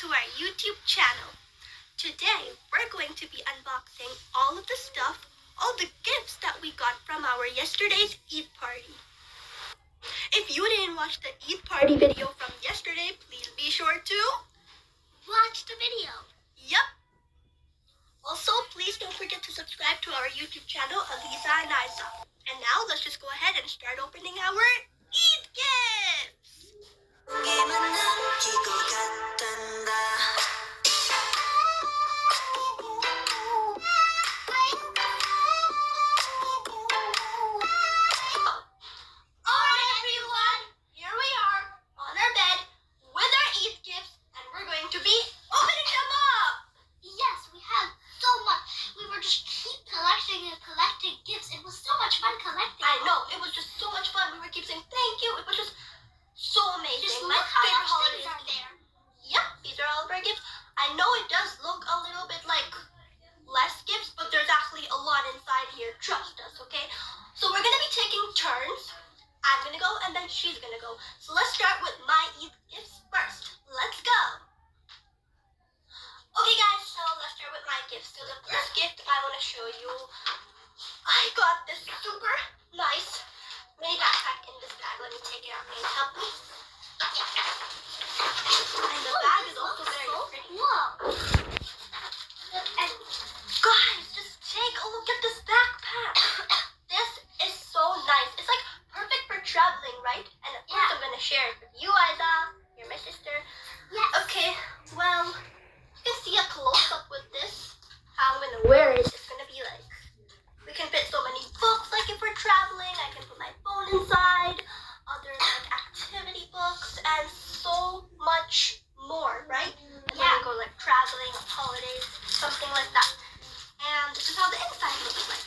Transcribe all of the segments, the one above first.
to our YouTube channel. Today, we're going to be unboxing all of the stuff, all the gifts that we got from our yesterday's Eid party. If you didn't watch the Eid party video from yesterday, please be sure to watch the video. Yep. Also, please don't forget to subscribe to our YouTube channel, Aliza and Isa. And now, let's just go ahead and start opening our Eid gifts. Collecting gifts. It was so much fun collecting. I know, it was just so much fun. We were keep saying thank you. It was just so amazing. Just My look how favorite much holiday things are there. Yep, these are all of our gifts. I know it does look a little bit like less gifts, but there's actually a lot inside here. Trust us, okay? So we're gonna be taking turns. I'm gonna go and then she's gonna go. So let's start with my Eid gifts first. Let's go. Okay guys, so let's start with my gifts. So the first gift I want to show you, I got this super nice mini backpack in this bag. Let me take it out. Can you help me? Yeah. And the bag is also very pretty. Whoa. And guys, just take a look at this backpack. This is so nice. It's like perfect for traveling, right? And of course I'm gonna share it with you, Isa. You're my sister. Yes. Okay, well, you can see a close-up with this. How I'm gonna wear it. It's gonna be like, we can fit so many books, like if we're traveling. I can put my phone inside, other like activity books, and so much more, right? And Yeah. we go like traveling, on holidays, something like that. And this is how the inside looks like.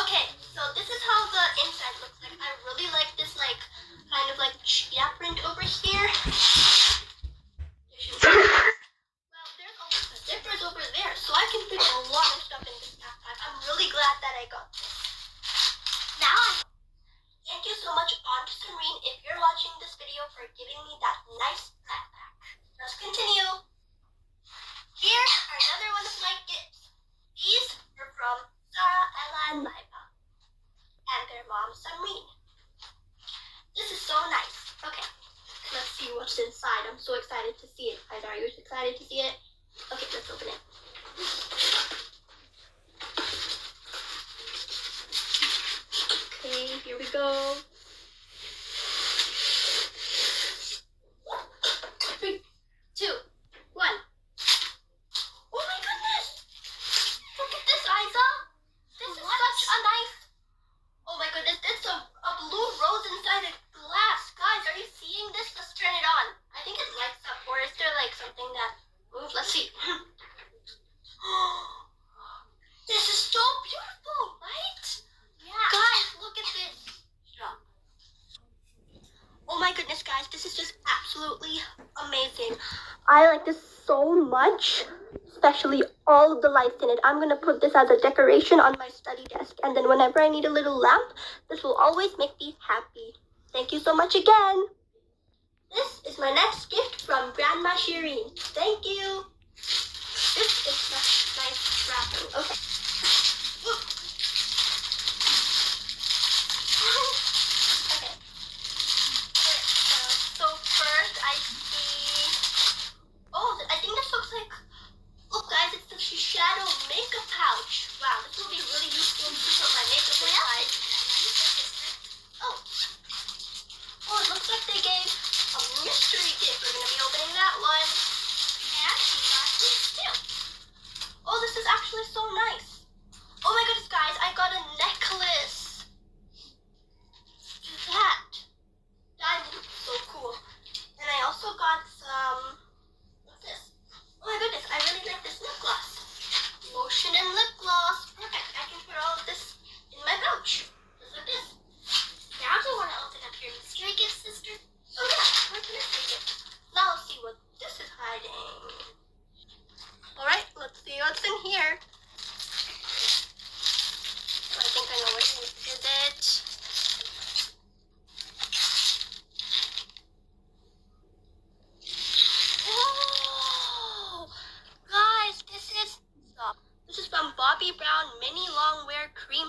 Okay, so this is how the inside looks like. I really like this like kind of like cheetah print over here. Well, there's also zippers over there, so I can fit a lot of stuff in this backpack. I'm really glad that I got this. Now, thank you so much, Aunt Serene, if you're watching this video, for giving me that nice backpack. Let's continue. Here are another one of my gifts. These are from Sarah, Ella, and Laiba, and their mom, Serene. This is so nice. Okay. Let's see what's inside. I'm so excited to see it. Are you excited to see it? Okay, let's open it. Okay, here we go. 3, 2, 1. Oh my goodness! Look at this, Isa. This is such a nice... Oh my goodness, it's a blue rose inside a glass. Guys, are you seeing this? Let's turn it on. I think it lights up, or is there like something that moves? Let's see. This is so beautiful, right? Yeah. Guys, look at this. Oh my goodness, guys, this is just absolutely amazing. I like this so much, especially all of the lights in it. I'm gonna put this as a decoration on my study desk, and then whenever I need a little lamp, this will always make me happy. Thank you so much again. This is my next gift from Grandma Shireen. Thank you. This is such nice wrapping. Okay. Okay. So first I see... Oh, I think this looks like... Look guys, it's the shadow makeup pouch. Wow, this will be really useful to put my makeup inside. Oh. Oh, it looks like they gave a mystery gift. We're going to be opening that one. And she got this too. Oh, this is actually so nice.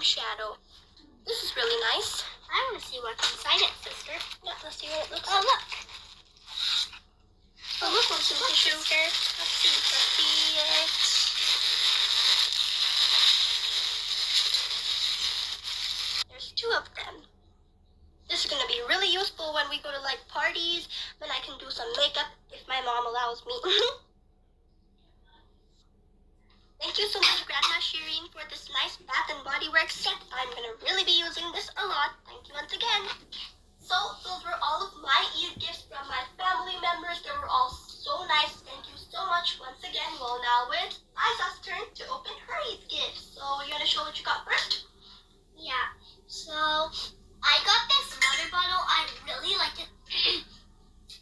shadow. This is really nice. I want to see what's inside it, sister. Yeah, let's see what it looks Oh, like. look. Oh, look, what's some tissue. Let's see it. There's 2 of them. This is gonna be really useful when we go to like parties, when I can do some makeup if my mom allows me. Thank you so much, Grandma Shireen, for this nice Bath and Body Works set. I'm gonna really be using this a lot. Thank you once again. So those were all of my Eid gifts from my family members. They were all so nice. Thank you so much once again. Well, now it's Liza's turn to open her Eid gifts. So you're gonna show what you got first? Yeah. So I got this water bottle. I really like it.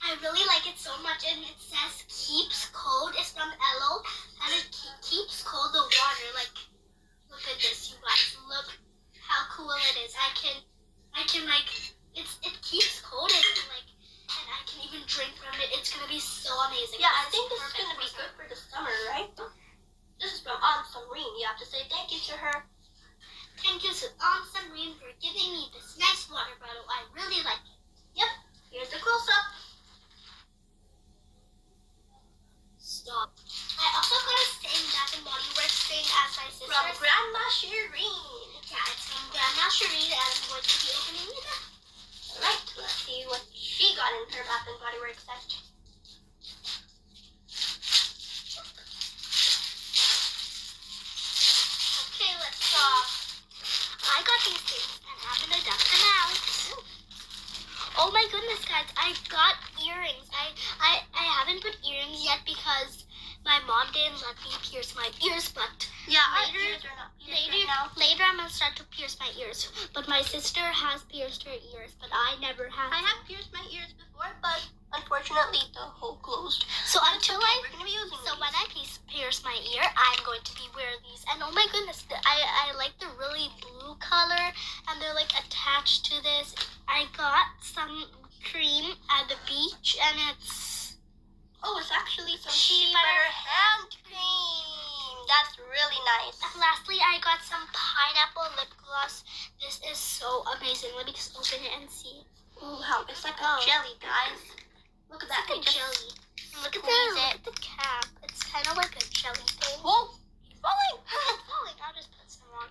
I really like it so much, and it says keeps cold. It's from Elo, and it keeps cold the water. Like, look at this, you guys. Look how cool it is. I can like, it keeps cold and I can even drink from it. It's gonna be so amazing. Yeah, I think this is gonna be good for the summer, right? This is from Aunt Samreen. You have to say thank you to her. Thank you to Aunt Samreen for giving me this nice water bottle. I really like it. Yep, here's the close-up. Stop. I also got a same Bath and Body Works thing as my sister. From Grandma Shireen. Yeah, it's from Grandma Shireen, and I'm going to be opening it up. Alright, let's see what she got in her Bath and Body Works set. Okay, let's stop. I got these things, and I'm gonna dump them out. Oh my goodness, guys! I got earrings. I haven't put earrings yet because my mom didn't let me pierce my ears, but Yeah, our later, ears are not pierced right now. later I'm gonna start to pierce my ears. But my sister has pierced her ears, but I never have. I have pierced my ears before, but unfortunately the hole closed. So until We're gonna be using So these. when I pierce my ear, I'm going to be wearing these. And oh my goodness, I like the really blue color, and they're like attached to this. I got some cream at the beach, and it's actually some Shea shea butter hand cream. That's really nice. And lastly, I got some pineapple lip gloss. This is so amazing. Let me just open it and see. Ooh, wow, it's like a Oh. jelly, guys. Look at that. It's like a Just jelly. Look at squeeze look at the cap. It's kind of like a jelly thing. Whoa, it's falling. Oh, I'll just put some on.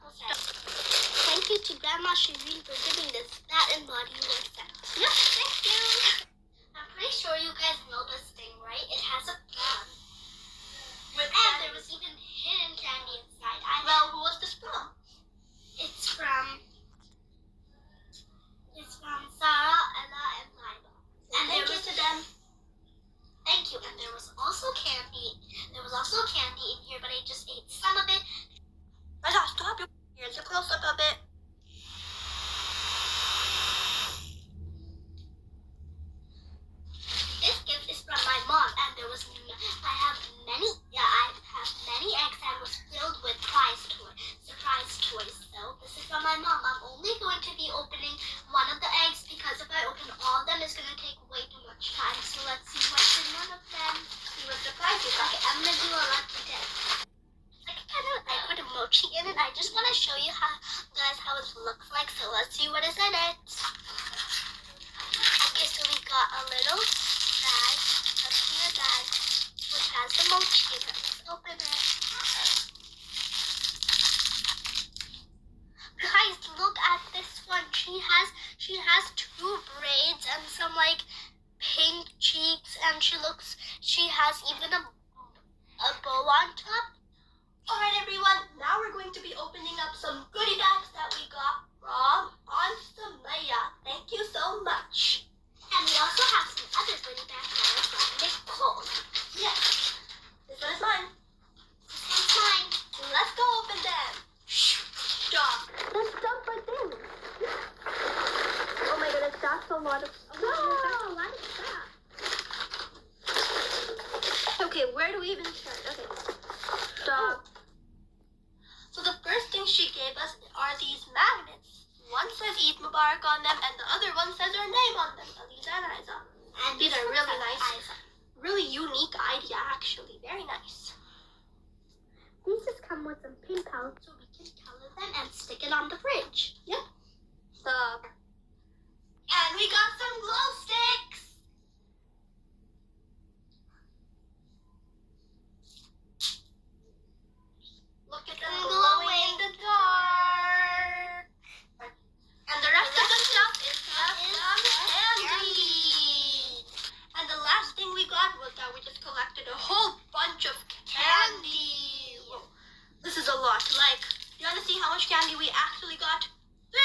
Okay. Thank you to Grandma Shireen for giving this Bath and Body Works set. Yep, thank you. I'm pretty sure you guys know this thing, right? It has a gun. With And there was even hidden candy inside. Well, who was this from? It's from Sarah, Ella, and Lila. And Thank you to them. Thank you. And there was also candy. There was also candy in here, but I just ate some of it. Stop your. Here's a close-up of it. This gift is from my mom, and I have many eggs and was filled with surprise toys. So this is from my mom. I'm only going to be opening one of the eggs because if I open all of them, it's going to take way too much time. So let's see what's in one of them. See what surprise you got. Okay, I'm going to do a lucky dip. I put a mochi in it. I just want to show you guys how it looks like. So let's see what is in it. Okay, so we got a little bag, a clear bag, which has the mochi in it. Let's open it. Guys, look at this one. She has 2 braids and some like pink cheeks, and she has even a bow on top. Alright everyone, now we're going to be opening up some goodie bags that we got from Aunt Samaya. Thank you so much. And we also have some other goodie bags that are from Nicole. Yes, this one is mine. This one's mine. Let's go open them. Stop. Let's stop right there. Oh my goodness, that's a lot of stuff. Whoa, what is that? Okay, where do we even start? Okay. Stop. So the first thing she gave us are these magnets. One says Eid Mubarak on them, and the other one says her name on them, Aliza and Isa. And These are really nice. Isa. Really unique idea, actually. Very nice. These just come with some pin pals so we can color them and stick it on the fridge. Yep. So, and we got some glow sticks. Look at them glowing in the dark. And the rest of the stuff is just some candy. And the last thing we got was that we just collected a whole bunch of candy. Whoa. This is a lot. Like, you want to see how much candy we actually got? 3,